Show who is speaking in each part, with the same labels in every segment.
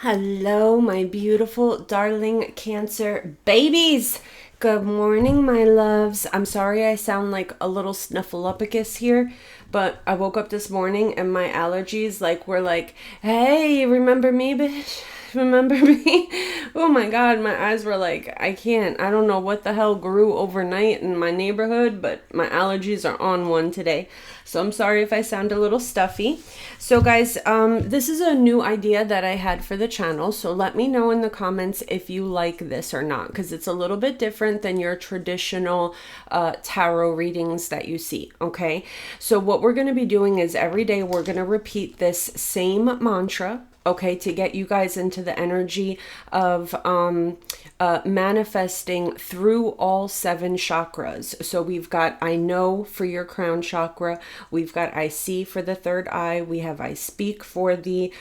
Speaker 1: Hello, my beautiful, darling Cancer babies. Good morning, my loves. I'm sorry I sound like a little snuffleupagus here, but I woke up this morning and my allergies were like, "Hey, remember me, bitch? Remember me?" Oh my God, my eyes were like, I don't know what the hell grew overnight in my neighborhood, but my allergies are on one today. So I'm sorry if I sound a little stuffy. So guys, this is a new idea that I had for the channel. So let me know in the comments if you like this or not, because it's a little bit different than your traditional tarot readings that you see. Okay. So what we're going to be doing is every day we're going to repeat this same mantra. Okay, to get you guys into the energy of manifesting through all 7 chakras. So we've got I know for your crown chakra, we've got I see for the third eye, we have I speak for the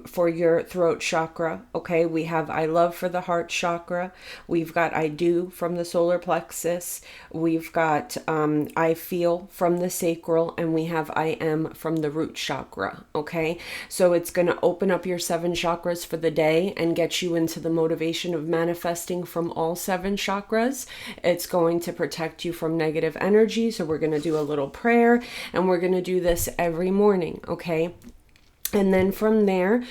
Speaker 1: for your throat chakra. Okay, we have I love for the heart chakra, we've got I do from the solar plexus, we've got I feel from the sacral, and we have I am from the root chakra. Okay, so it's going to open up your 7 chakras for the day and get you into the motivation of manifesting from all 7 chakras. It's going to protect you from negative energy. So we're going to do a little prayer, and we're going to do this every morning. Okay. And then from there,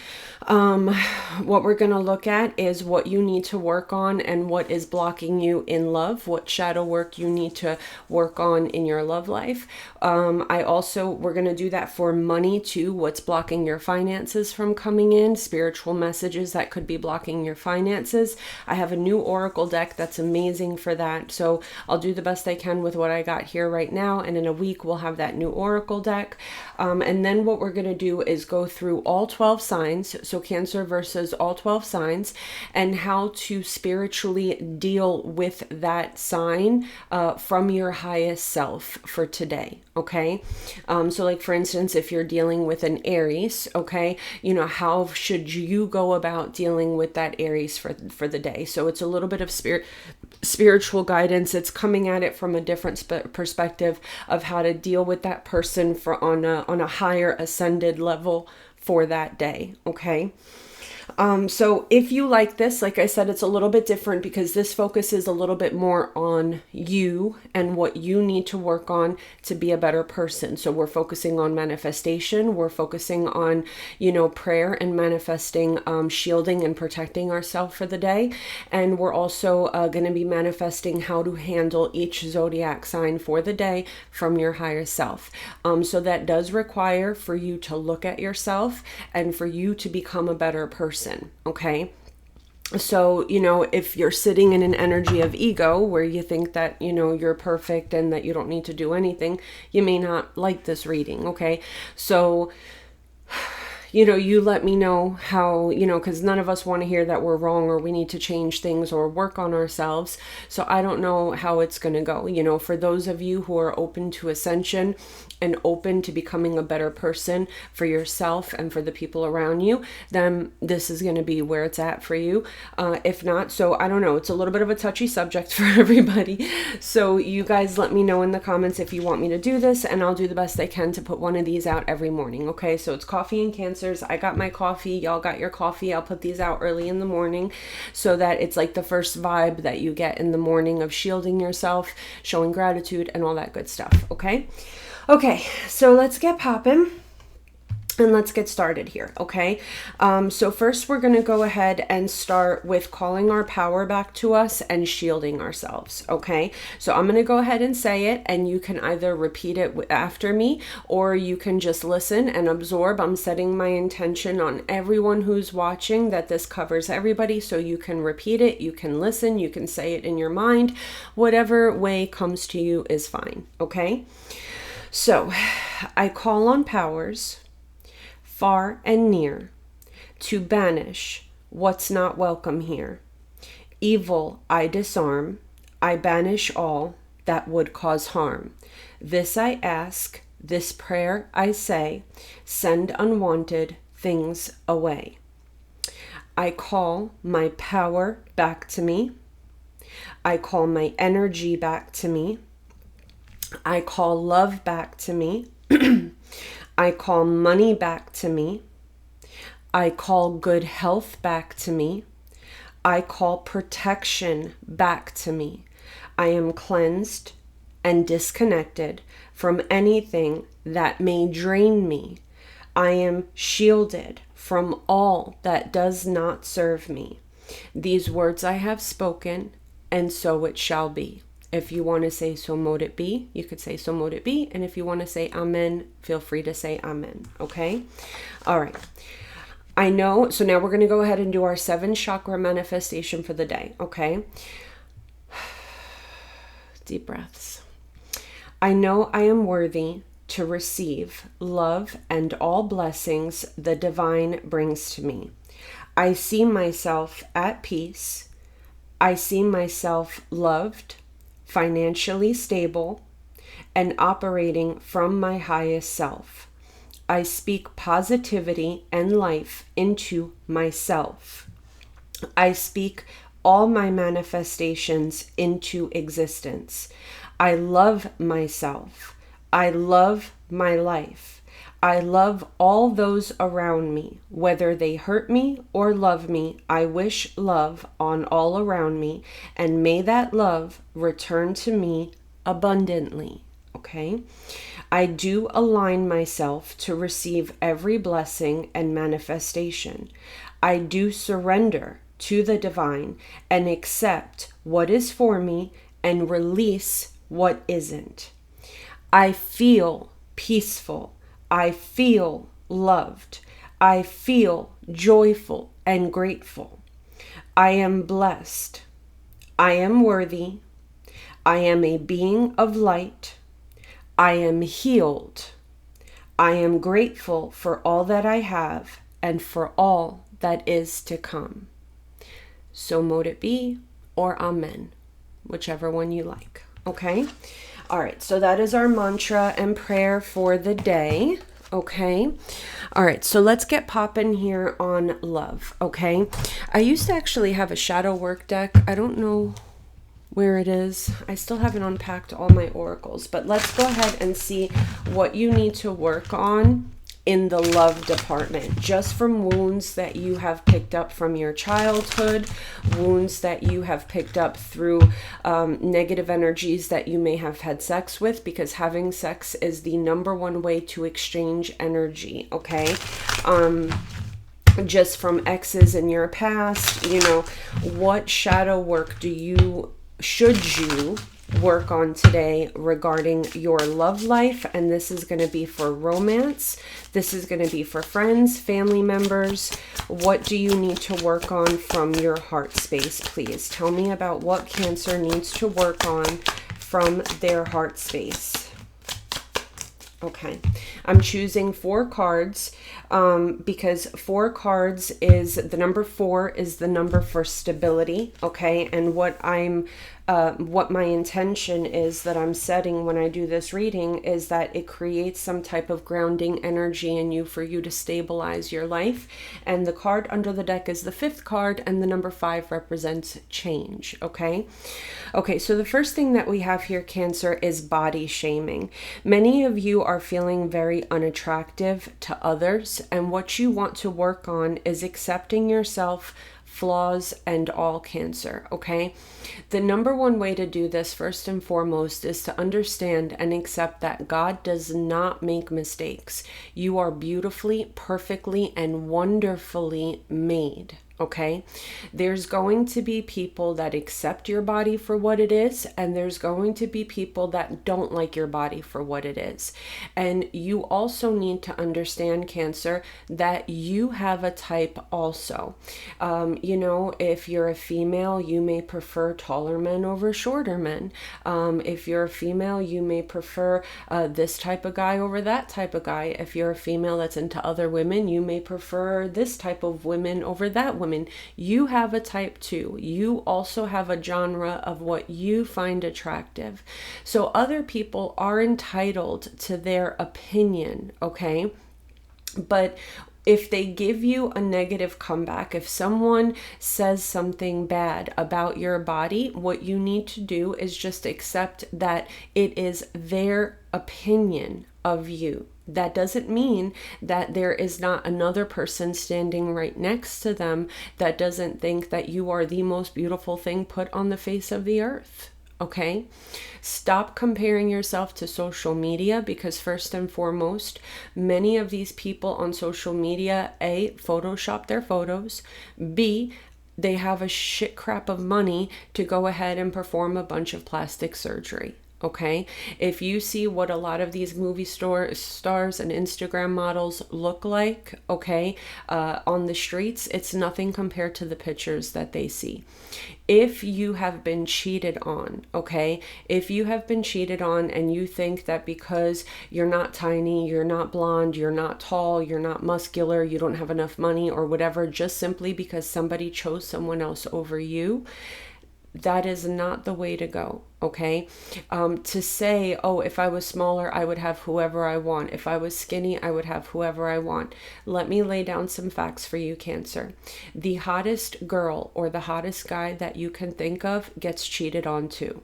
Speaker 1: what we're going to look at is what you need to work on and what is blocking you in love, what shadow work you need to work on in your love life. We're going to do that for money too, what's blocking your finances from coming in, spiritual messages that could be blocking your finances. I have a new oracle deck that's amazing for that. So I'll do the best I can with what I got here right now. And in a week, we'll have that new oracle deck. And then what we're going to do is go through all 12 signs, so Cancer versus all 12 signs, and how to spiritually deal with that sign from your highest self for today. Okay, so like for instance, if you're dealing with an Aries, okay, how should you go about dealing with that Aries for the day? So it's a little bit of spiritual guidance. It's coming at it from a different perspective of how to deal with that person on a higher ascended level for that day. Okay. So if you like this, like I said, it's a little bit different because this focuses a little bit more on you and what you need to work on to be a better person. So we're focusing on manifestation. We're focusing on, prayer and manifesting, shielding and protecting ourselves for the day. And we're also going to be manifesting how to handle each zodiac sign for the day from your higher self. So that does require for you to look at yourself and for you to become a better person. Okay. So, if you're sitting in an energy of ego where you think that, you're perfect and that you don't need to do anything, you may not like this reading. Okay. So, you let me know how, because none of us want to hear that we're wrong or we need to change things or work on ourselves. So I don't know how it's going to go. For those of you who are open to ascension and open to becoming a better person for yourself and for the people around you, then this is going to be where it's at for you. If not, so I don't know. It's a little bit of a touchy subject for everybody. So you guys let me know in the comments if you want me to do this, and I'll do the best I can to put one of these out every morning. Okay, so it's Coffee and Cancers. I got my coffee. Y'all got your coffee. I'll put these out early in the morning so that it's like the first vibe that you get in the morning of shielding yourself, showing gratitude, and all that good stuff. Okay? Okay, so let's get popping. And let's get started here, okay? So first we're going to go ahead and start with calling our power back to us and shielding ourselves, okay? So I'm going to go ahead and say it, and you can either repeat it after me, or you can just listen and absorb. I'm setting my intention on everyone who's watching that this covers everybody, so you can repeat it, you can listen, you can say it in your mind. Whatever way comes to you is fine, okay? So I call on powers far and near, to banish what's not welcome here. Evil I disarm, I banish all that would cause harm. This I ask, this prayer I say, send unwanted things away. I call my power back to me. I call my energy back to me. I call love back to me. I call money back to me. I call good health back to me. I call protection back to me. I am cleansed and disconnected from anything that may drain me. I am shielded from all that does not serve me. These words I have spoken, and so it shall be. If you want to say so mote it be, you could say so mote it be. And if you want to say amen, feel free to say amen. Okay? All right. I know. So now we're going to go ahead and do our 7 chakra manifestation for the day. Okay? Deep breaths. I know I am worthy to receive love and all blessings the divine brings to me. I see myself at peace. I see myself loved, financially stable, and operating from my highest self. I speak positivity and life into myself. I speak all my manifestations into existence. I love myself. I love my life. I love all those around me, whether they hurt me or love me. I wish love on all around me, and may that love return to me abundantly. Okay? I do align myself to receive every blessing and manifestation. I do surrender to the divine and accept what is for me and release what isn't. I feel peaceful. I feel loved. I feel joyful and grateful. I am blessed. I am worthy. I am a being of light. I am healed. I am grateful for all that I have and for all that is to come. So mote it be, or amen, whichever one you like. Okay? All right, so that is our mantra and prayer for the day. Okay. All right. So let's get popping here on love. Okay. I used to actually have a shadow work deck. I don't know where it is. I still haven't unpacked all my oracles, but let's go ahead and see what you need to work on in the love department, just from wounds that you have picked up from your childhood, wounds that you have picked up through negative energies that you may have had sex with, because having sex is the number one way to exchange energy. Okay. Just from exes in your past, what shadow work should you work on today regarding your love life? And this is going to be for romance. This is going to be for friends, family members. What do you need to work on from your heart space? Please tell me about what Cancer needs to work on from their heart space. Okay, I'm choosing 4 cards because 4 cards is the number 4 is the number for stability. Okay, and what my intention is that I'm setting when I do this reading is that it creates some type of grounding energy in you for you to stabilize your life. And the card under the deck is the 5th card, and the number 5 represents change. Okay, so the first thing that we have here, Cancer, is body shaming. Many of you are feeling very unattractive to others, and what you want to work on is accepting yourself, flaws and all, Cancer. Okay, the number one way to do this, first and foremost, is to understand and accept that God does not make mistakes. You are beautifully, perfectly, and wonderfully made. Okay, there's going to be people that accept your body for what it is, and there's going to be people that don't like your body for what it is. And you also need to understand, Cancer, that you have a type also. If you're a female, you may prefer taller men over shorter men. If you're a female, you may prefer this type of guy over that type of guy. If you're a female that's into other women, you may prefer this type of women over that woman. You have a type too. You also have a genre of what you find attractive. So other people are entitled to their opinion, okay? But if they give you a negative comeback, if someone says something bad about your body, what you need to do is just accept that it is their opinion of you. That doesn't mean that there is not another person standing right next to them that doesn't think that you are the most beautiful thing put on the face of the earth. Okay? Stop comparing yourself to social media, because first and foremost, many of these people on social media, A, Photoshop their photos, B, they have a shit crap of money to go ahead and perform a bunch of plastic surgery. Okay, if you see what a lot of these movie stars and Instagram models look like, okay, on the streets, it's nothing compared to the pictures that they see. If you have been cheated on, okay, if you have been cheated on and you think that because you're not tiny, you're not blonde, you're not tall, you're not muscular, you don't have enough money or whatever, just simply because somebody chose someone else over you, that is not the way to go, okay? To say, oh, if I was smaller, I would have whoever I want. If I was skinny, I would have whoever I want. Let me lay down some facts for you, Cancer. The hottest girl or the hottest guy that you can think of gets cheated on too.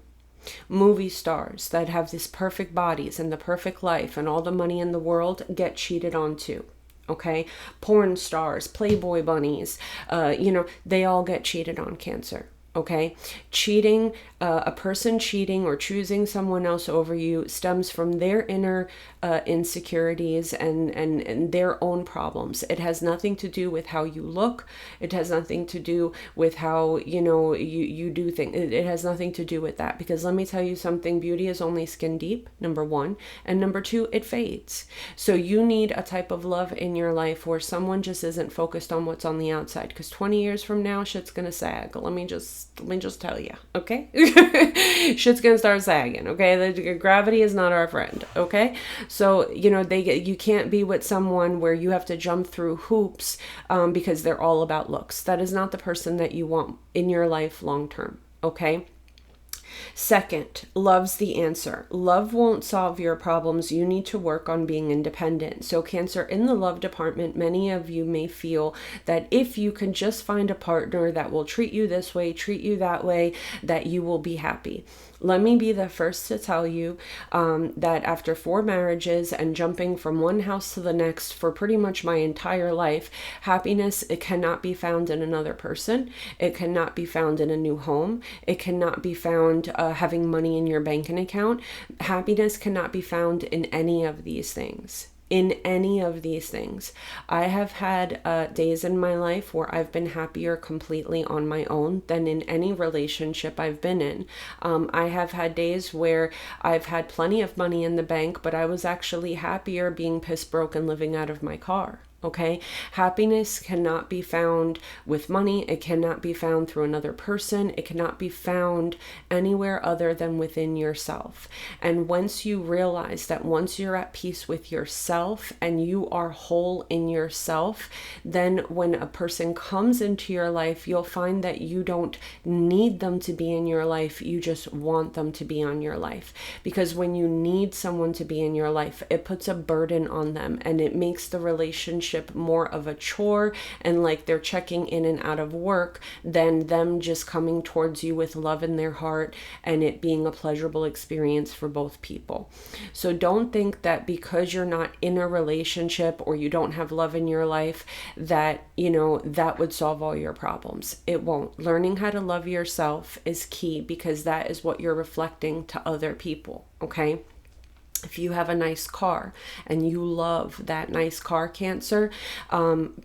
Speaker 1: Movie stars that have these perfect bodies and the perfect life and all the money in the world get cheated on too. Okay, porn stars, Playboy bunnies, they all get cheated on, Cancer. Okay, cheating, a person cheating or choosing someone else over you stems from their inner insecurities and their own problems. It has nothing to do with how you look. It has nothing to do with how, you do things. It has nothing to do with that, because let me tell you something, beauty is only skin deep, number one. And number two, it fades. So you need a type of love in your life where someone just isn't focused on what's on the outside, because 20 years from now, shit's gonna sag. Let me just tell you, okay? Shit's gonna start sagging, okay? The gravity is not our friend, okay? So, you can't be with someone where you have to jump through hoops because they're all about looks. That is not the person that you want in your life long term, okay? Second, love's the answer. Love won't solve your problems. You need to work on being independent. So Cancer, in the love department, many of you may feel that if you can just find a partner that will treat you this way, treat you that way, that you will be happy. Let me be the first to tell you that after 4 marriages and jumping from one house to the next for pretty much my entire life, happiness, it cannot be found in another person. It cannot be found in a new home. It cannot be found having money in your banking account. Happiness cannot be found in any of these things. In any of these things. I have had days in my life where I've been happier completely on my own than in any relationship I've been in. I have had days where I've had plenty of money in the bank, but I was actually happier being piss broke and living out of my car. Okay, happiness cannot be found with money. It cannot be found through another person. It cannot be found anywhere other than within yourself. And once you realize that, once you're at peace with yourself and you are whole in yourself, then when a person comes into your life, you'll find that you don't need them to be in your life. You just want them to be on your life. Because when you need someone to be in your life, it puts a burden on them and it makes the relationship more of a chore and like they're checking in and out of work than them just coming towards you with love in their heart and it being a pleasurable experience for both people. So don't think that because you're not in a relationship or you don't have love in your life that, that would solve all your problems. It won't. Learning how to love yourself is key, because that is what you're reflecting to other people, okay? If you have a nice car and you love that nice car, Cancer,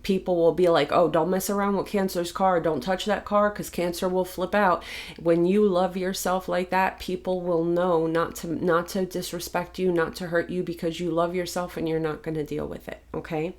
Speaker 1: people will be like, oh, don't mess around with Cancer's car. Don't touch that car because Cancer will flip out. When you love yourself like that, people will know not to disrespect you, not to hurt you, because you love yourself and you're not going to deal with it, okay?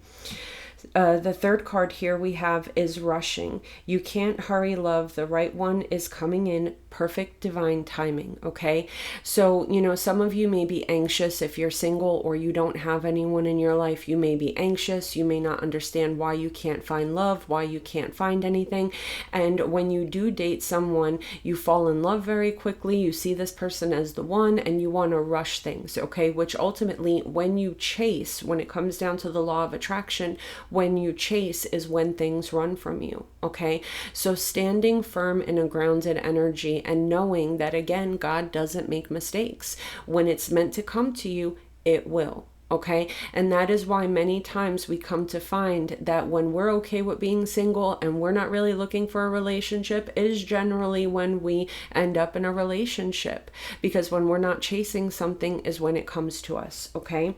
Speaker 1: The third card here we have is rushing. You can't hurry love. The right one is coming in. Perfect divine timing, okay? So, some of you may be anxious if you're single or you don't have anyone in your life. You may be anxious. You may not understand why you can't find love, why you can't find anything. And when you do date someone, you fall in love very quickly. You see this person as the one and you want to rush things, okay? Which ultimately, when you chase, when it comes down to the law of attraction, when you chase is when things run from you, okay? So standing firm in a grounded energy and knowing that, again, God doesn't make mistakes. When it's meant to come to you, it will. Okay. And that is why many times we come to find that when we're okay with being single and we're not really looking for a relationship, it is generally when we end up in a relationship. Because when we're not chasing something is when it comes to us. Okay.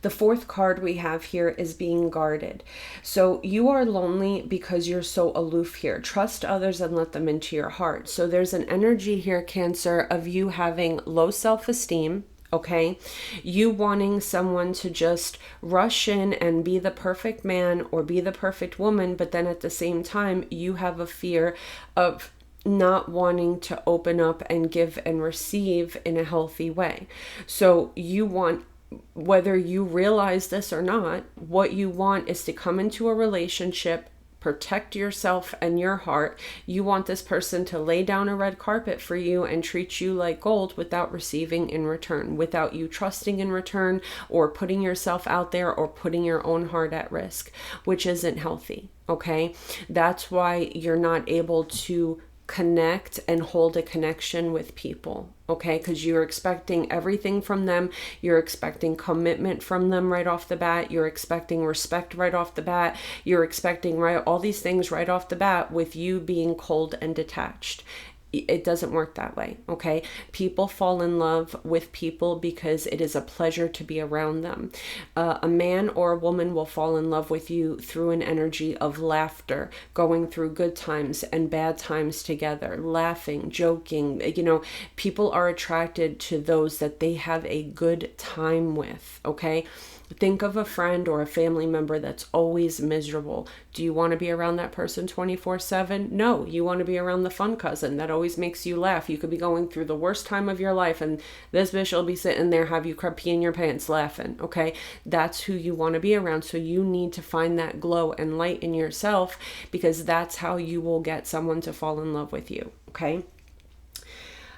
Speaker 1: The fourth card we have here is being guarded. So you are lonely because you're so aloof here. Trust others and let them into your heart. So there's an energy here, Cancer, of you having low self-esteem. Okay, you wanting someone to just rush in and be the perfect man or be the perfect woman, but then at the same time, you have a fear of not wanting to open up and give and receive in a healthy way. So you want, whether you realize this or not, what you want is to come into a relationship, protect yourself and your heart. You want this person to lay down a red carpet for you and treat you like gold without receiving in return, without you trusting in return or putting yourself out there or putting your own heart at risk, which isn't healthy. Okay. That's why you're not able to connect and hold a connection with people. Okay, because you're expecting everything from them. You're expecting commitment from them right off the bat. You're expecting respect right off the bat. You're expecting all these things right off the bat with you being cold and detached. It doesn't work that way. Okay. People fall in love with people because it is a pleasure to be around them. A man or a woman will fall in love with you through an energy of laughter, going through good times and bad times together, laughing, joking. People are attracted to those that they have a good time with. Okay. Think of a friend or a family member that's always miserable. Do you want to be around that person 24/7? No, you want to be around the fun cousin that always makes you laugh. You could be going through the worst time of your life and this bitch will be sitting there, have you pee in your pants laughing. Okay, that's who you want to be around. So you need to find that glow and light in yourself, because that's how you will get someone to fall in love with you. Okay.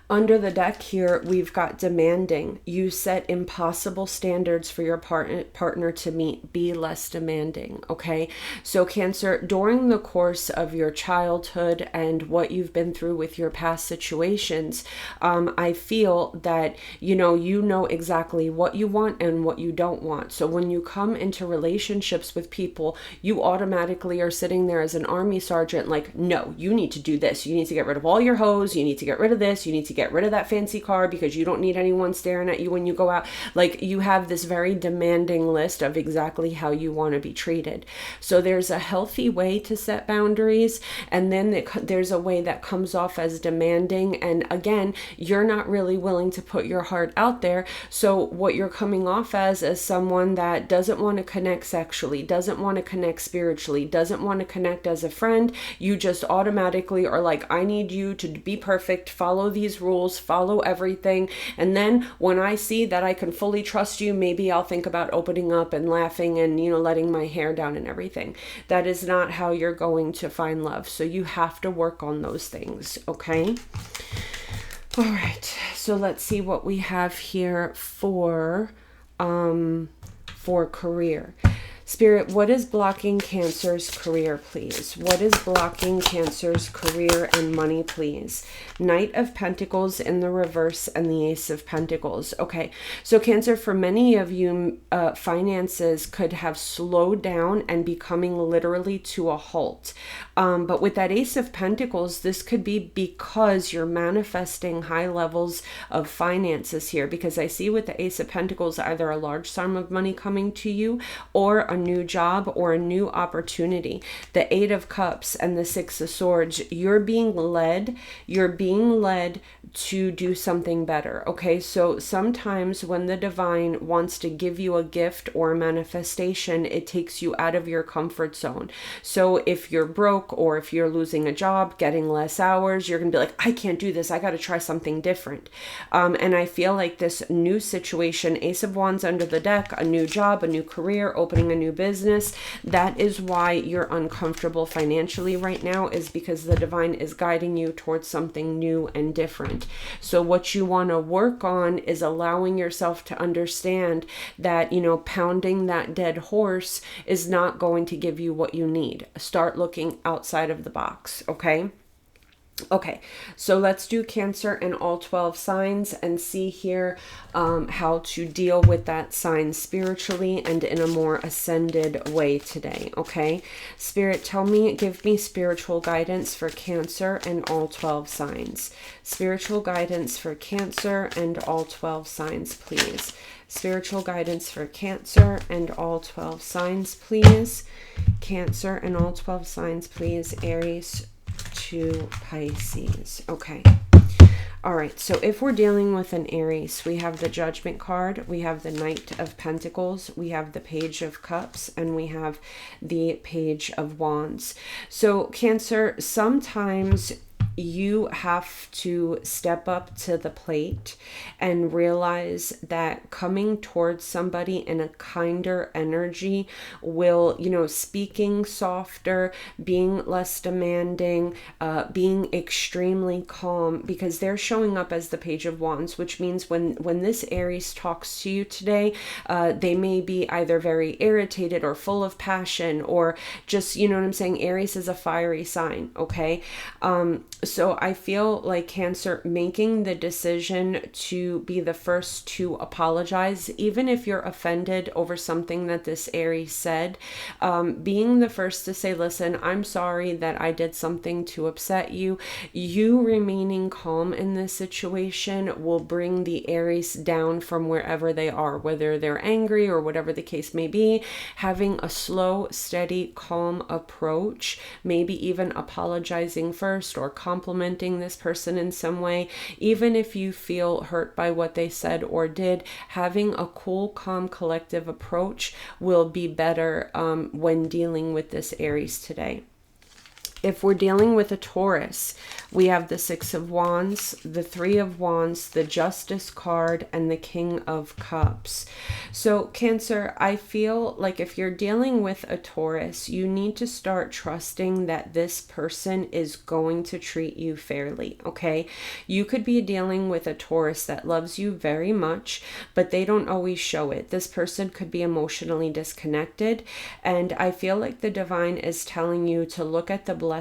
Speaker 1: Under the deck here, we've got demanding. You set impossible standards for your partner to meet. Be less demanding, okay? So Cancer, during the course of your childhood and what you've been through with your past situations, I feel that, you know exactly what you want and what you don't want. So when you come into relationships with people, you automatically are sitting there as an army sergeant like, no, you need to do this. You need to get rid of all your hoes. You need to get rid of this. You need to get rid of that fancy car because you don't need anyone staring at you when you go out. Like, you have this very demanding list of exactly how you want to be treated. So there's a healthy way to set boundaries, and then there's a way that comes off as demanding. And again, you're not really willing to put your heart out there. So what you're coming off as someone that doesn't want to connect sexually, doesn't want to connect spiritually, doesn't want to connect as a friend. You just automatically are like, I need you to be perfect, follow these rules, follow everything. And then when I see that I can fully trust you, maybe I'll think about opening up and laughing and, letting my hair down and everything. That is not how you're going to find love. So you have to work on those things. Okay. All right. So let's see what we have here for career. Spirit, what is blocking Cancer's career, please? What is blocking Cancer's career and money, please? Knight of Pentacles in the reverse and the Ace of Pentacles. Okay, so Cancer, for many of you, finances could have slowed down and be coming literally to a halt. But with that Ace of Pentacles, this could be because you're manifesting high levels of finances here, because I see with the Ace of Pentacles, either a large sum of money coming to you or a new job or a new opportunity. The Eight of Cups and the Six of Swords, you're being led to do something better. Okay, so sometimes when the divine wants to give you a gift or a manifestation, it takes you out of your comfort zone. So if you're broke or if you're losing a job, getting less hours, you're gonna be like, I can't do this, I got to try something different. And I feel like this new situation, Ace of Wands under the deck, a new job, a new career, opening a new business, that is why you're uncomfortable financially right now, is because the divine is guiding you towards something new and different. So what you want to work on is allowing yourself to understand that, pounding that dead horse is not going to give you what you need. Start looking outside of the box, okay? Okay, so let's do Cancer and all 12 signs and see here how to deal with that sign spiritually and in a more ascended way today, okay? Spirit, give me spiritual guidance for Cancer and all 12 signs. Spiritual guidance for Cancer and all 12 signs, please. Spiritual guidance for Cancer and all 12 signs, please. Cancer and all 12 signs, please. Aries to Pisces. Okay. All right. So if we're dealing with an Aries, we have the Judgment card, we have the Knight of Pentacles, we have the Page of Cups, and we have the Page of Wands. So Cancer, sometimes you have to step up to the plate and realize that coming towards somebody in a kinder energy will, speaking softer, being less demanding, being extremely calm, because they're showing up as the Page of Wands, which means when this Aries talks to you today, they may be either very irritated or full of passion, or just, you know what I'm saying? Aries is a fiery sign, okay? So I feel like Cancer, making the decision to be the first to apologize, even if you're offended over something that this Aries said, being the first to say, listen, I'm sorry that I did something to upset you. You remaining calm in this situation will bring the Aries down from wherever they are, whether they're angry or whatever the case may be. Having a slow, steady, calm approach, maybe even apologizing first or complimenting this person in some way, even if you feel hurt by what they said or did, having a cool, calm, collective approach will be better when dealing with this Aries today. If we're dealing with a Taurus, we have the Six of Wands, the Three of Wands, the Justice card, and the King of Cups. So Cancer, I feel like if you're dealing with a Taurus, you need to start trusting that this person is going to treat you fairly, okay? You could be dealing with a Taurus that loves you very much, but they don't always show it. This person could be emotionally disconnected, and I feel like the divine is telling you to look at the blessings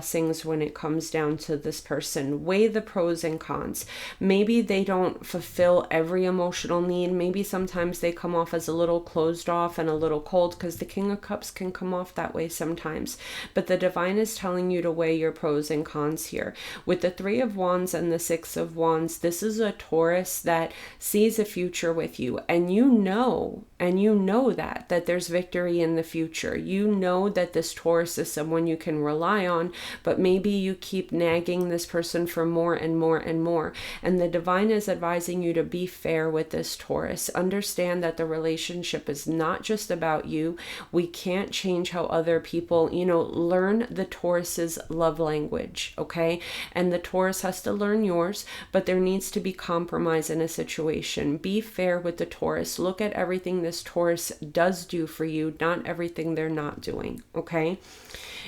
Speaker 1: when it comes down to this person. Weigh the pros and cons. Maybe they don't fulfill every emotional need. Maybe sometimes they come off as a little closed off and a little cold, because the King of Cups can come off that way sometimes. But the divine is telling you to weigh your pros and cons here. With the Three of Wands and the Six of Wands, this is a Taurus that sees a future with you, and you know that there's victory in the future. You know that this Taurus is someone you can rely on, but maybe you keep nagging this person for more and more and more. And the divine is advising you to be fair with this Taurus. Understand that the relationship is not just about you. We can't change how other people, learn the Taurus's love language, okay? And the Taurus has to learn yours, but there needs to be compromise in a situation. Be fair with the Taurus. Look at everything this Taurus does do for you, not everything they're not doing, okay?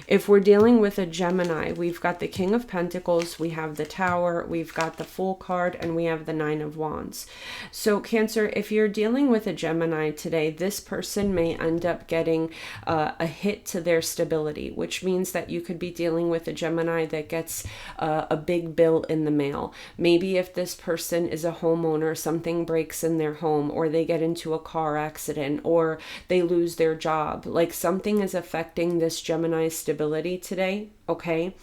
Speaker 1: If we're dealing with a Gemini, we've got the King of Pentacles, we have the Tower, we've got the Fool card, and we have the Nine of Wands. So Cancer, if you're dealing with a Gemini today, this person may end up getting a hit to their stability, which means that you could be dealing with a Gemini that gets a big bill in the mail. Maybe if this person is a homeowner, something breaks in their home, or they get into a car accident, or they lose their job. Like something is affecting this Gemini's stability today, okay?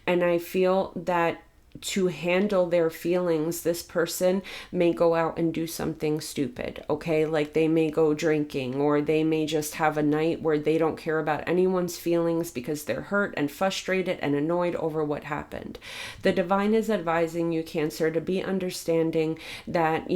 Speaker 1: And I feel that to handle their feelings, this person may go out and do something stupid, okay? Like they may go drinking, or they may just have a night where they don't care about anyone's feelings because they're hurt and frustrated and annoyed over what happened. The divine is advising you, Cancer, to be understanding that,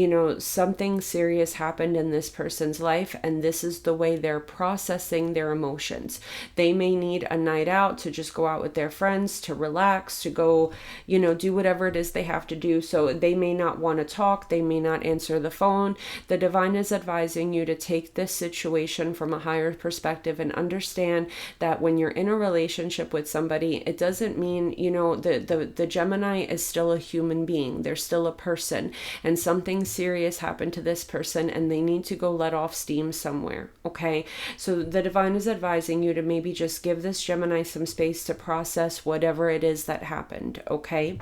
Speaker 1: something serious happened in this person's life, and this is the way they're processing their emotions. They may need a night out to just go out with their friends, to relax, to go, do do whatever it is they have to do. So they may not want to talk. They may not answer the phone. The divine is advising you to take this situation from a higher perspective and understand that when you're in a relationship with somebody, it doesn't mean, the Gemini is still a human being. They're still a person, and something serious happened to this person and they need to go let off steam somewhere. Okay. So the divine is advising you to maybe just give this Gemini some space to process whatever it is that happened. Okay.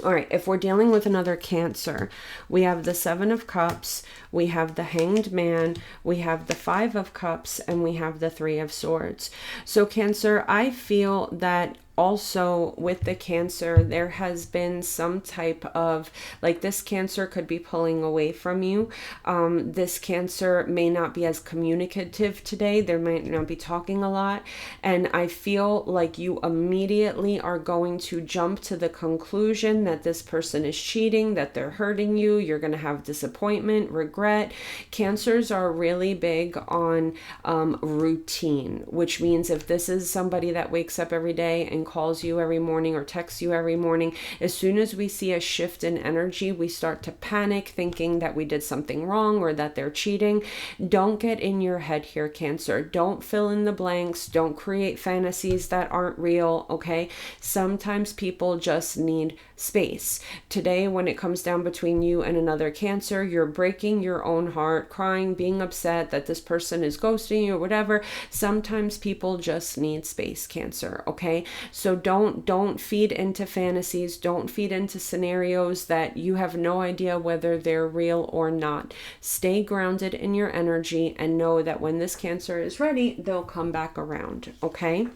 Speaker 1: All right, if we're dealing with another Cancer, we have the Seven of Cups, we have the Hanged Man, we have the Five of Cups, and we have the Three of Swords. So Cancer, I feel that also with the Cancer, there has been some type of, like, this Cancer could be pulling away from you. This Cancer may not be as communicative today. There might not be talking a lot. And I feel like you immediately are going to jump to the conclusion that this person is cheating, that they're hurting you. You're going to have disappointment, regret. Cancers are really big on routine, which means if this is somebody that wakes up every day and calls you every morning or texts you every morning, as soon as we see a shift in energy, we start to panic thinking that we did something wrong or that they're cheating. Don't get in your head here, Cancer. Don't fill in the blanks. Don't create fantasies that aren't real. Okay. Sometimes people just need space. Today, when it comes down between you and another Cancer, you're breaking your own heart, crying, being upset that this person is ghosting you or whatever. Sometimes people just need space, Cancer. Okay. So don't feed into fantasies. Don't feed into scenarios that you have no idea whether they're real or not. Stay grounded in your energy and know that when this Cancer is ready, they'll come back around. Okay.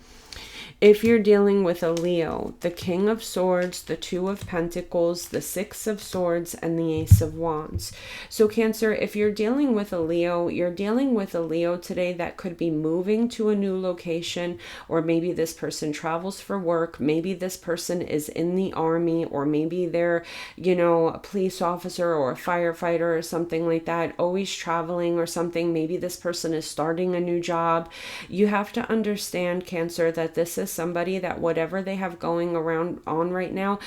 Speaker 1: If you're dealing with a Leo, the King of Swords, the Two of Pentacles, the Six of Swords, and the Ace of Wands. So Cancer, if you're dealing with a Leo, you're dealing with a Leo today that could be moving to a new location, or maybe this person travels for work. Maybe this person is in the army, or maybe they're, a police officer or a firefighter or something like that, always traveling or something. Maybe this person is starting a new job. You have to understand, Cancer, that this is somebody that whatever they have going on right now,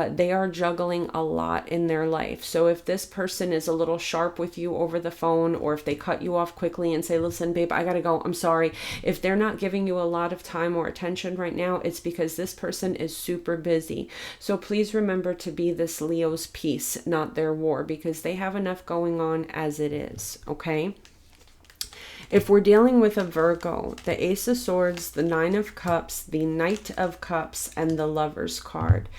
Speaker 1: they are juggling a lot in their life. So if this person is a little sharp with you over the phone, or if they cut you off quickly and say, listen, babe, I gotta go, I'm sorry. If they're not giving you a lot of time or attention right now, it's because this person is super busy. So please remember to be this Leo's peace, not their war, because they have enough going on as it is. Okay. If we're dealing with a Virgo, the Ace of Swords, the Nine of Cups, the Knight of Cups, and the Lover's card.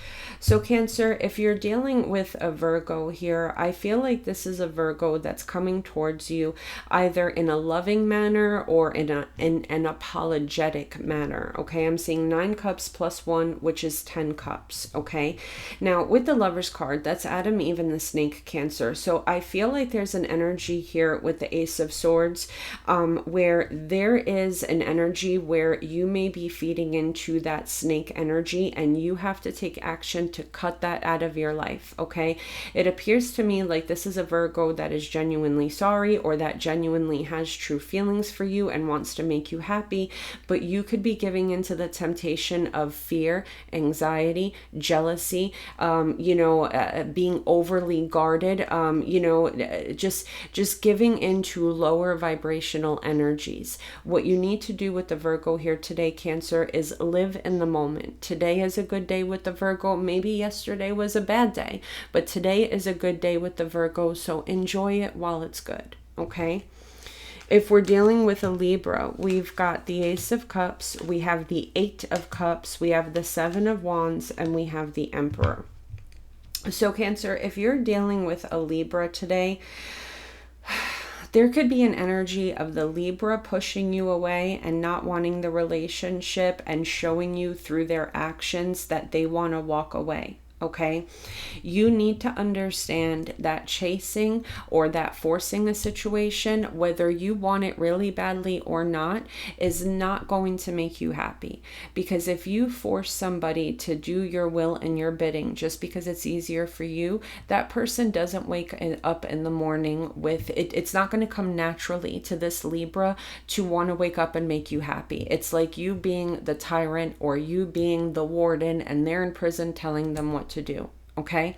Speaker 1: So Cancer, if you're dealing with a Virgo here, I feel like this is a Virgo that's coming towards you either in a loving manner or in an apologetic manner. Okay, I'm seeing 9 cups plus 1, which is 10 cups. Okay, now with the Lover's card, that's Adam, Eve, and the Snake, Cancer. So I feel like there's an energy here with the Ace of Swords, where there is an energy where you may be feeding into that snake energy, and you have to take action to cut that out of your life. Okay, it appears to me like this is a Virgo that is genuinely sorry, or that genuinely has true feelings for you and wants to make you happy, but you could be giving into the temptation of fear, anxiety, jealousy, being overly guarded, just giving into lower vibrational energies. What you need to do with the Virgo here today, Cancer, is live in the moment. Today is a good day with the Virgo. Maybe yesterday was a bad day, but today is a good day with the Virgo, so enjoy it while it's good. Okay. If we're dealing with a Libra, we've got the Ace of Cups, we have the 8 of Cups, we have the 7 of Wands, and we have the Emperor. So Cancer, if you're dealing with a Libra today, there could be an energy of the Libra pushing you away and not wanting the relationship and showing you through their actions that they want to walk away. Okay, you need to understand that chasing or that forcing a situation, whether you want it really badly or not, is not going to make you happy. Because if you force somebody to do your will and your bidding just because it's easier for you, that person doesn't wake up in the morning with it. It's not going to come naturally to this Libra to want to wake up and make you happy. It's like you being the tyrant or you being the warden, and they're in prison telling them what to do. Okay?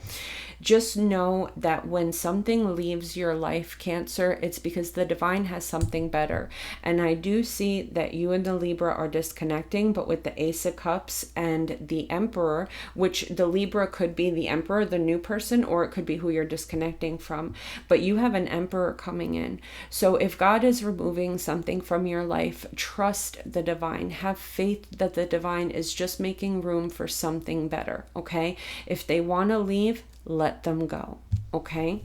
Speaker 1: Just know that when something leaves your life, Cancer, it's because the divine has something better. And I do see that you and the Libra are disconnecting, but with the Ace of Cups and the Emperor, which the Libra could be the Emperor, the new person, or it could be who you're disconnecting from. But you have an Emperor coming in. So if God is removing something from your life, trust the divine. Have faith that the divine is just making room for something better. Okay? If they want to leave, let them go. Okay?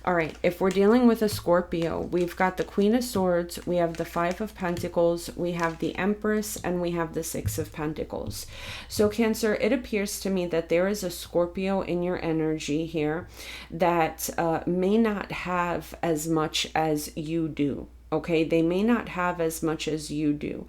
Speaker 1: All right, if we're dealing with a Scorpio, we've got the Queen of Swords, we have the Five of Pentacles, we have the Empress, and we have the Six of Pentacles. So Cancer, it appears to me that there is a Scorpio in your energy here that may not have as much as you do. Okay, they may not have as much as you do.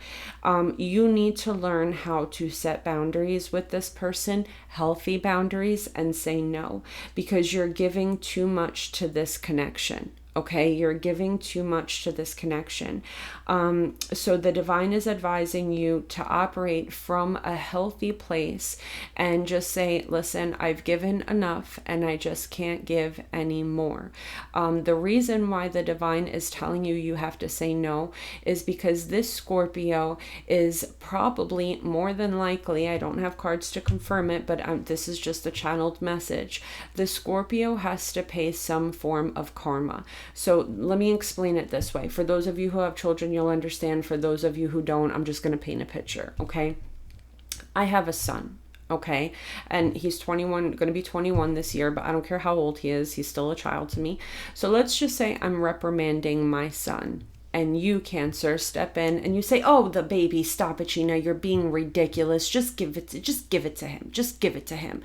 Speaker 1: You need to learn how to set boundaries with this person, healthy boundaries, and say no, because you're giving too much to this connection. Okay, you're giving too much to this connection. So the divine is advising you to operate from a healthy place and just say, listen, I've given enough and I just can't give any more. The reason why the divine is telling you you have to say no is because this Scorpio is probably, more than likely, I don't have cards to confirm it, but this is just a channeled message. The Scorpio has to pay some form of karma. So let me explain it this way. For those of you who have children, you'll understand. For those of you who don't, I'm just going to paint a picture, okay? I have a son, okay? And he's 21, going to be 21 this year, but I don't care how old he is. He's still a child to me. So let's just say I'm reprimanding my son. And you, Cancer, step in and you say, oh, the baby, stop it, Gina. You're being ridiculous. Just give it to him. Just give it to him.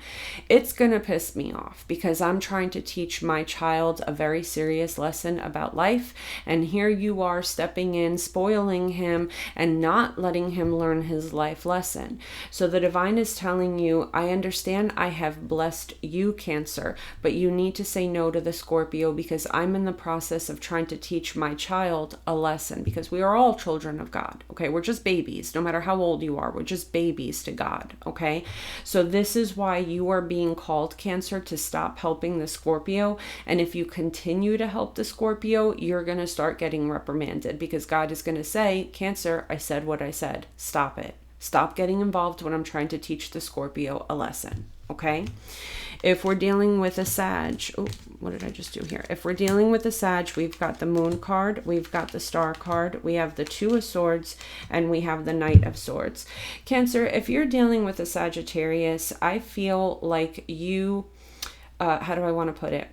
Speaker 1: It's going to piss me off because I'm trying to teach my child a very serious lesson about life. And here you are stepping in, spoiling him and not letting him learn his life lesson. So the divine is telling you, I understand I have blessed you, Cancer, but you need to say no to the Scorpio because I'm in the process of trying to teach my child a lesson, because we are all children of God. Okay, we're just babies. No matter how old you are, we're just babies to God. Okay, so this is why you are being called, Cancer, to stop helping the Scorpio. And if you continue to help the Scorpio, you're going to start getting reprimanded, because God is going to say, Cancer, I said what I said. Stop it. Stop getting involved when I'm trying to teach the Scorpio a lesson. Okay. If we're dealing with a Sag, oh, what did I just do here? If we're dealing with a Sag, we've got the Moon card, we've got the Star card, we have the Two of Swords, and we have the Knight of Swords. Cancer, if you're dealing with a Sagittarius, I feel like you, how do I want to put it?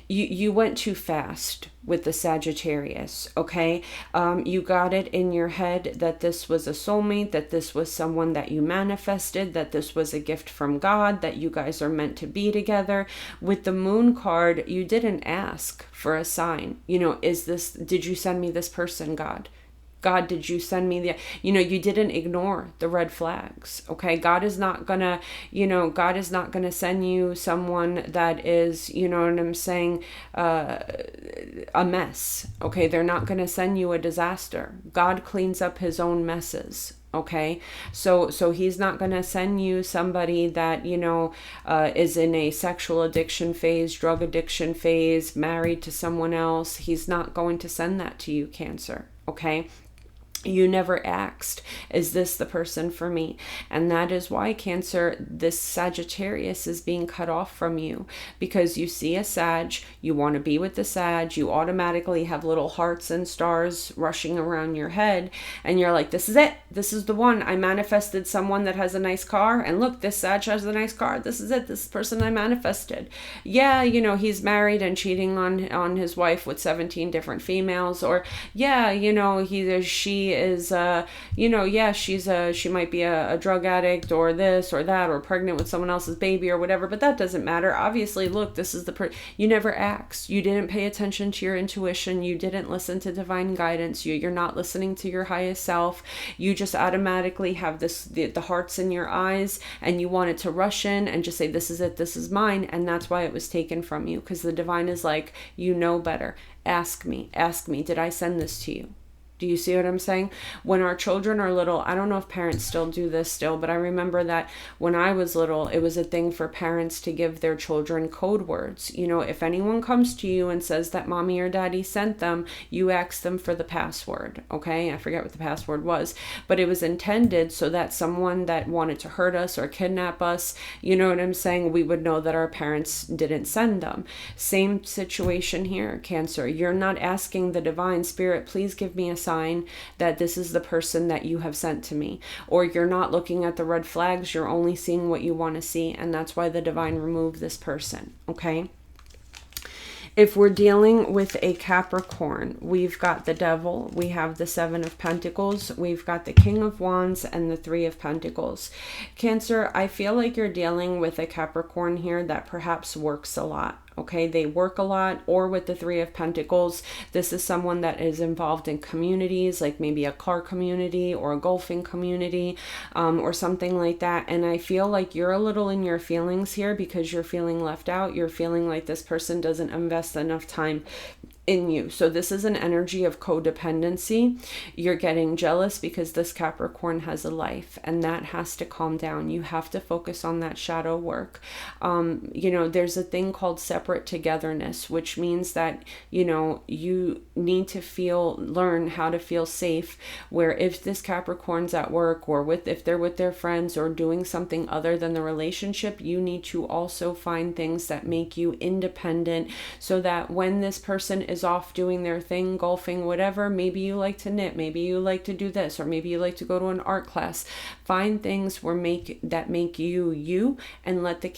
Speaker 1: You went too fast with the Sagittarius, okay? You got it in your head that this was a soulmate, that this was someone that you manifested, that this was a gift from God, that you guys are meant to be together. With the Moon card, you didn't ask for a sign. You know, did you send me this person, God? God, did you send me you didn't ignore the red flags. Okay. God is not gonna send you someone that is, you know what I'm saying, a mess. Okay. They're not gonna send you a disaster. God cleans up his own messes. Okay. So he's not going to send you somebody that, is in a sexual addiction phase, drug addiction phase, married to someone else. He's not going to send that to you, Cancer. Okay. You never asked, is this the person for me? And that is why, Cancer, this Sagittarius is being cut off from you, because you see a Sag, you want to be with the Sag, you automatically have little hearts and stars rushing around your head, and you're like, this is it. This is the one. I manifested someone that has a nice car, and look, this Sag has a nice car. This is it. This person I manifested. Yeah, he's married and cheating on his wife with 17 different females, or yeah, she is she might be a drug addict or this or that, or pregnant with someone else's baby or whatever, but that doesn't matter. Obviously, look, this is you never asked. You didn't pay attention to your intuition. You didn't listen to divine guidance. You're not listening to your highest self. You just automatically have the hearts in your eyes, and you wanted to rush in and just say, this is it, this is mine. And that's why it was taken from you, because the divine is like, you know better. Ask me, did I send this to you? Do you see what I'm saying? When our children are little, I don't know if parents still do this still, but I remember that when I was little, it was a thing for parents to give their children code words. You know, if anyone comes to you and says that mommy or daddy sent them, you ask them for the password. Okay? I forget what the password was, but it was intended so that someone that wanted to hurt us or kidnap us, you know what I'm saying, we would know that our parents didn't send them. Same situation here, Cancer. You're not asking the divine spirit, please give me a sign that this is the person that you have sent to me. Or you're not looking at the red flags, you're only seeing what you want to see, and that's why the divine removed this person. Okay? If we're dealing with a Capricorn, we've got the Devil, we have the Seven of Pentacles, we've got the King of Wands, and the Three of Pentacles. Cancer, I feel like you're dealing with a Capricorn here that perhaps works a lot. Okay, they work a lot. Or with the Three of Pentacles, this is someone that is involved in communities, like maybe a car community or a golfing community, or something like that. And I feel like you're a little in your feelings here because you're feeling left out. You're feeling like this person doesn't invest enough time in you. So this is an energy of codependency. You're getting jealous because this Capricorn has a life, and that has to calm down. You have to focus on that shadow work. You know, there's a thing called separate togetherness, which means that, you know, you need to learn how to feel safe, where if this Capricorn's at work or if they're with their friends or doing something other than the relationship, you need to also find things that make you independent, so that when this person is off doing their thing, golfing, whatever, maybe you like to knit, maybe you like to do this, or maybe you like to go to an art class. Find things that make you you, and let the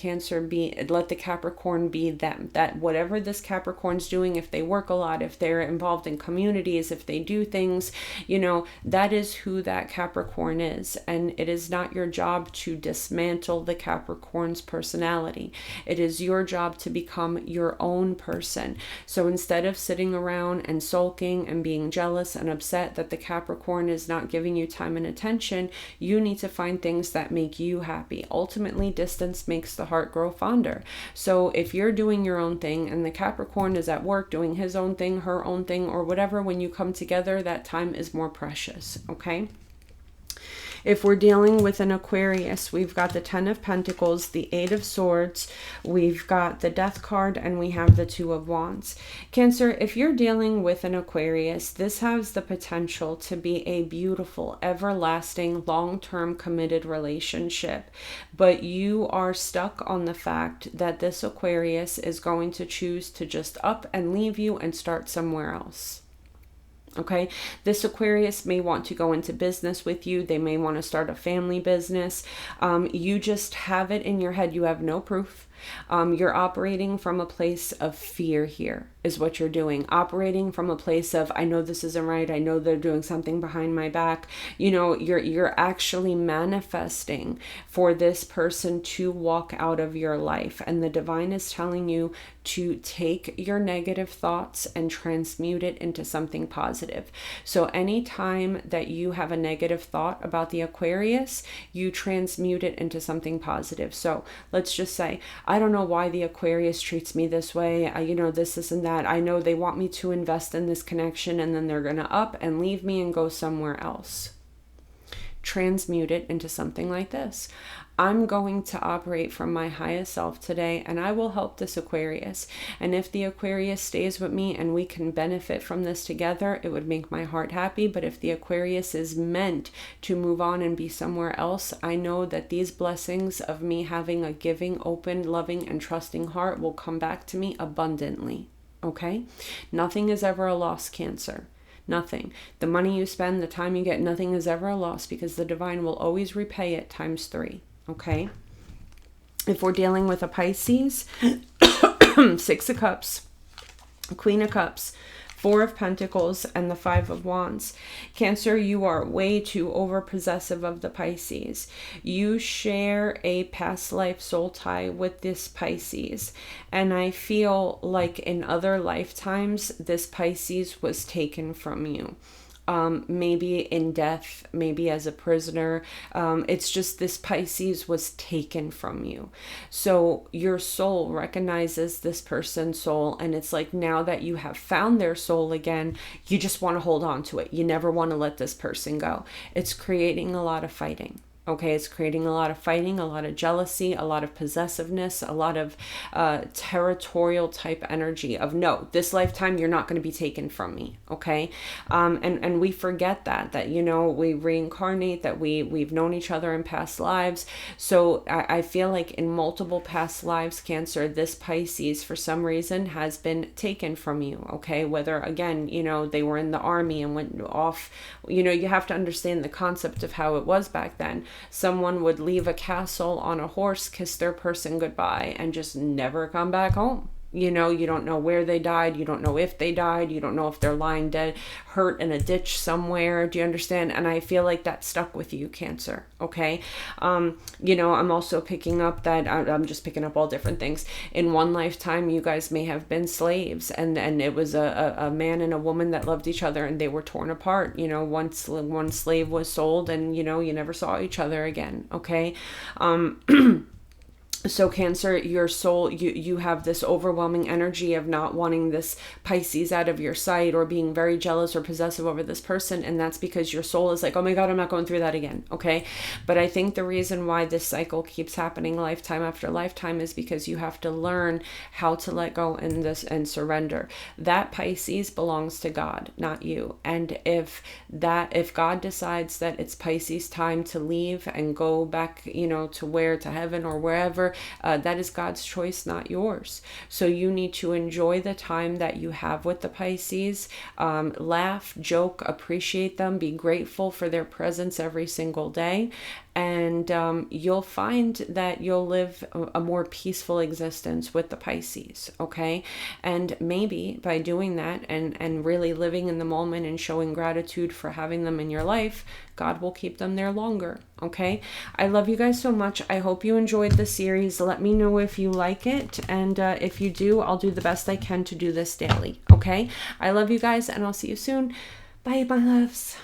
Speaker 1: Capricorn be them. That whatever this Capricorn's doing, if they work a lot, if they're involved in communities, if they do things, you know, that is who that Capricorn is. And it is not your job to dismantle the Capricorn's personality. It is your job to become your own person. So instead of sitting around and sulking and being jealous and upset that the Capricorn is not giving you time and attention, you need to find things that make you happy. Ultimately, distance makes the heart grow fonder. So if you're doing your own thing and the Capricorn is at work doing his own thing, her own thing, or whatever, when you come together, that time is more precious. Okay? If we're dealing with an Aquarius, we've got the Ten of Pentacles, the Eight of Swords, we've got the Death card, and we have the Two of Wands. Cancer, if you're dealing with an Aquarius, this has the potential to be a beautiful, everlasting, long-term committed relationship. But you are stuck on the fact that this Aquarius is going to choose to just up and leave you and start somewhere else. Okay, this Aquarius may want to go into business with you. They may want to start a family business. You just have it in your head. You have no proof. You're operating from a place of fear here is what you're doing. Operating from a place of, I know this isn't right. I know they're doing something behind my back. You know, you're actually manifesting for this person to walk out of your life. And the divine is telling you to take your negative thoughts and transmute it into something positive. So anytime that you have a negative thought about the Aquarius, you transmute it into something positive. So let's just say, I don't know why the Aquarius treats me this way. You know, this and that. I know they want me to invest in this connection, and then they're going to up and leave me and go somewhere else. Transmute it into something like this. I'm going to operate from my highest self today, and I will help this Aquarius. And if the Aquarius stays with me and we can benefit from this together, it would make my heart happy. But if the Aquarius is meant to move on and be somewhere else, I know that these blessings of me having a giving, open, loving, and trusting heart will come back to me abundantly. Okay? Nothing is ever a loss, Cancer. Nothing. The money you spend, the time you get, nothing is ever a loss, because the divine will always repay it times 3. Okay? If we're dealing with a Pisces, Six of Cups, Queen of Cups, Four of Pentacles, and the Five of Wands. Cancer, you are way too over-possessive of the Pisces. You share a past life soul tie with this Pisces. And I feel like in other lifetimes, this Pisces was taken from you. maybe in death, maybe as a prisoner. It's just this Pisces was taken from you. So your soul recognizes this person's soul, and it's like now that you have found their soul again, you just want to hold on to it. You never want to let this person go. It's creating a lot of fighting. Okay, it's creating a lot of fighting, a lot of jealousy, a lot of possessiveness, a lot of territorial type energy of, no, this lifetime you're not going to be taken from me. Okay, and we forget that we reincarnate, that we've known each other in past lives. So I feel like in multiple past lives, Cancer, this Pisces for some reason has been taken from you. Okay, whether again they were in the army and went off. You have to understand the concept of how it was back then. Someone would leave a castle on a horse, kiss their person goodbye, and just never come back home. You don't know where they died. You don't know if they died. You don't know if they're lying dead, hurt in a ditch somewhere. Do you understand? And I feel like that stuck with you, Cancer. Okay. I'm also picking up that I'm just picking up all different things. In one lifetime, you guys may have been slaves, and it was a man and a woman that loved each other, and they were torn apart. Once one slave was sold, and you never saw each other again. Okay. So Cancer, your soul, you have this overwhelming energy of not wanting this Pisces out of your sight, or being very jealous or possessive over this person. And that's because your soul is like, oh my God, I'm not going through that again. Okay. But I think the reason why this cycle keeps happening lifetime after lifetime is because you have to learn how to let go and surrender. That Pisces belongs to God, not you. And if God decides that it's Pisces time to leave and go back, to heaven or wherever, that is God's choice, not yours. So you need to enjoy the time that you have with the Pisces. Laugh, joke, appreciate them, be grateful for their presence every single day. And you'll find that you'll live a more peaceful existence with the Pisces, okay? And maybe by doing that and really living in the moment and showing gratitude for having them in your life, God will keep them there longer, okay? I love you guys so much. I hope you enjoyed the series. Let me know if you like it. And if you do, I'll do the best I can to do this daily, okay? I love you guys, and I'll see you soon. Bye, my loves.